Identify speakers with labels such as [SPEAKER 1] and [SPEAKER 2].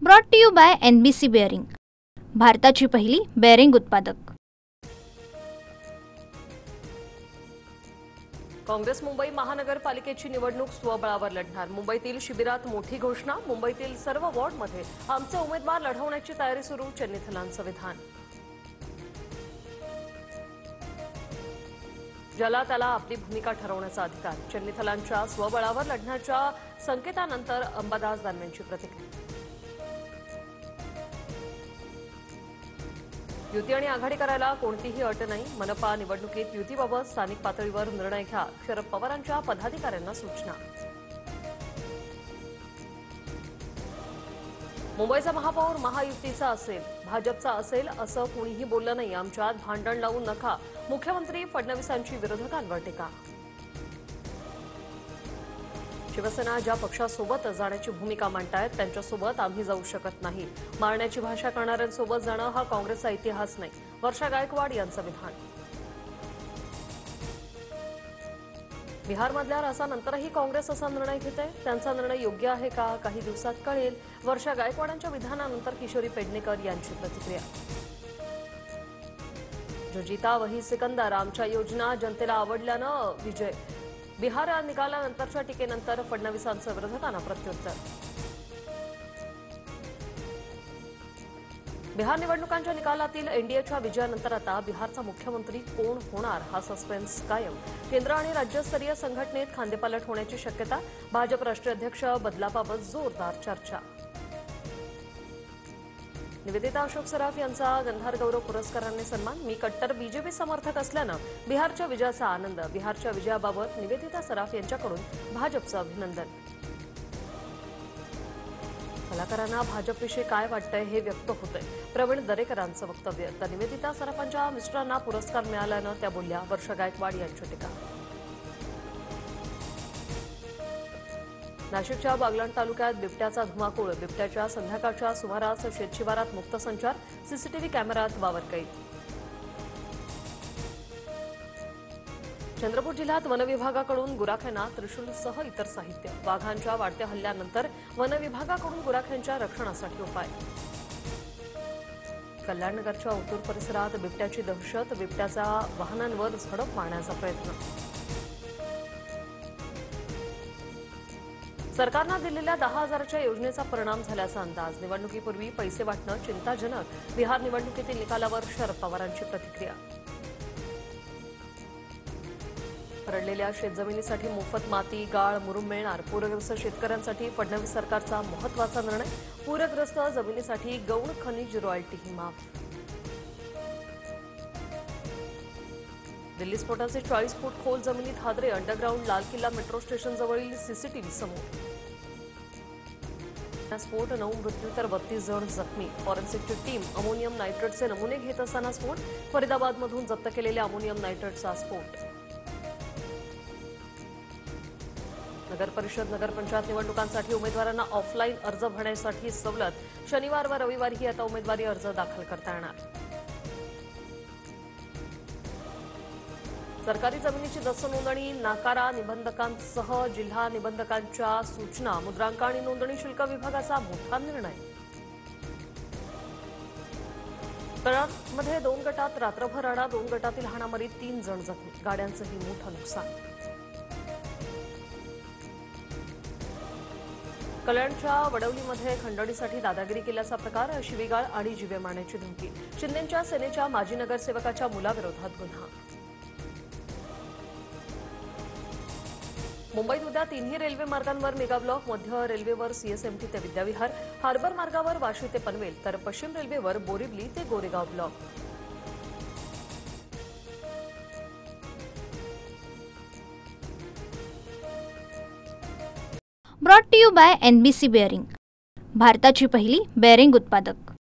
[SPEAKER 1] Brought to you by NBC bearing, भारताची पहिली bearing उत्पादक।
[SPEAKER 2] काँग्रेस मुंबई महानगरपालिकेची निवडणूक स्वबळावर लढणार। मुंबईतील शिबिरात मोठी घोषणा। मुंबईतील सर्व वॉर्डमध्ये आमचे उमेदवार लढवण्याची तयारी सुरू। चन्नीथलांचं विधान। ज्याला त्याला आपली भूमिका ठरवण्याचा अधिकार। चन्नीथलांच्या स्वबळावर लढण्याच्या संकेतानंतर अंबादास दानवेंची प्रतिक्रिया। युती आणि आघाडी करायला कोणतीही अट नाही। मनपा निवडणुकीत युतीबाबत स्थानिक पातळीवर निर्णय घ्या। शरद पवारांच्या पदाधिकाऱ्यांना सूचना। मुंबईचा महापौर महायुतीचा असेल, भाजपचा असेल असं कुणीही बोललं नाही। आमच्यात भांडण लावू नका। मुख्यमंत्री फडणवीसांची विरोधकांवर टीका। शिवसेना ज्या पक्षासोबत जाण्याची भूमिका मांडतायत त्यांच्यासोबत आम्ही जाऊ शकत नाही। मारण्याची भाषा करणाऱ्यांसोबत जाणं हा काँग्रेसचा इतिहास नाही। वर्षा गायकवाड यांचं विधान। बिहारमधल्या रासानंतरही काँग्रेस असा निर्णय घेते, त्यांचा निर्णय योग्य आहे का काही दिवसात कळेल। वर्षा गायकवाडांच्या विधानानंतर किशोरी पेडणेकर यांची प्रतिक्रिया। जो जीता वही सिकंदर, आमच्या योजना जनतेला आवडल्यानं विजय। बिहार निकालानंतरच्या टीकेनंतर फडणवीसांचं विरोधकांना प्रत्युत्तर। बिहार निवडणुकांच्या निकालातील एनडीएच्या विजयानंतर आता बिहारचा मुख्यमंत्री कोण होणार हा सस्पेन्स कायम। केंद्र आणि राज्यस्तरीय संघटनेत खांदेपालट होण्याची शक्यता। भाजप राष्ट्रीय अध्यक्ष बदलाबाबत जोरदार चर्चा। निवेदिता अशोक सराफ यांचा गंधार गौरव पुरस्काराने सन्मान। मी कट्टर बीजेपी समर्थक असल्यानं बिहारच्या विजयाचा आनंद। बिहारच्या विजयाबाबत निवेदिता सराफ यांच्याकडून भाजपचं अभिनंदन। कलाकारांना भाजपविषयी काय वाटतंय हे व्यक्त होतंय, प्रवीण दरेकरांचं वक्तव्य। तर निवेदिता सराफांच्या मिस्टरांना पुरस्कार मिळाल्यानं त्या बोलल्या। वर्षा गायकवाड यांची टीका। नाशिकच्या बागलाण तालुक्यात बिबट्याचा धुमाकूळ। बिबट्याच्या संध्याकाळच्या सुमारास शेतशिवारात मुक्त संचार। सीसीटीव्ही कॅमेऱ्यात वावर कैद। चंद्रपूर जिल्ह्यात वनविभागाकडून गुराख्यांना त्रिशूलसह इतर साहित्य। वाघांच्या वाढत्या हल्ल्यानंतर वनविभागाकडून गुराख्यांच्या रक्षणासाठी उपाय। कल्याणनगरच्या ओतूर परिसरात बिबट्याची दहशत। बिबट्याचा वाहनांवर झडप मारण्याचा प्रयत्न। सरकारनं दिलेल्या 10,000च्या योजनेचा परिणाम झाल्याचा अंदाज। निवडणुकीपूर्वी पैसे वाटणं चिंताजनक। बिहार निवडणुकीतील निकालावर शरद पवारांची प्रतिक्रिया। परडलेल्या शेतजमिनीसाठी मोफत माती, गाळ, मुरुम मिळणार। पूरग्रस्त शेतकऱ्यांसाठी फडणवीस सरकारचा महत्त्वाचा निर्णय। पूरग्रस्त जमिनीसाठी गौण खनिज रॉयल्टीही माफ। दिल्ली स्फोटाचे 40 फूट खोल जमिनीत हादरे। अंडरग्राऊंड लाल किल्ला मेट्रो स्टेशन जवळील सीसीटीव्ही समोर। स्फोट, 9 मृत्यू तर 32 जण जखमी। फॉरेन्सिकची टीम अमोनियम नायट्रेटचे नमुने घेत असताना स्फोट। फरीदाबादमधून जप्त केलेल्या अमोनियम नायट्रेटचा स्फोट। नगरपरिषद नगरपंचायत निवडणुकांसाठी उमेदवारांना ऑफलाईन अर्ज भरण्यासाठी सवलत। शनिवार व रविवारीही आता उमेदवारी अर्ज दाखल करता येणार। सरकारी जमिनीची दस्त नोंदणी नाकारा। निबंधकांसह जिल्हा निबंधकांच्या सूचना। मुद्रांक आणि नोंदणी शुल्क विभागाचा मोठा निर्णय। कळंबमध्ये 2 गटात रात्रभर राडा। 2 गटातील हाणामारीत 3 जण जखमी। गाड्यांचंही मोठं नुकसान। कल्याणच्या वडवलीमध्ये खंडणीसाठी दादागिरी केल्याचा प्रकार। शिवीगाळ आणि जीवे मारण्याची धमकी। शिंदेंच्या सेनेच्या माजी नगरसेवकाच्या मुलाविरोधात गुन्हा। मुंबईत उद्या 3ही रेल्वे मार्गांवर मेगा ब्लॉक। मध्य रेल्वेवर सीएसएमटी ते विद्याविहार। हार्बर मार्गावर वाशी ते पनवेल तर पश्चिम रेल्वेवर बोरिवली ते Goregaon block.
[SPEAKER 1] Brought to you by NBC bearing, भारताची पहिली बेअरिंग उत्पादक।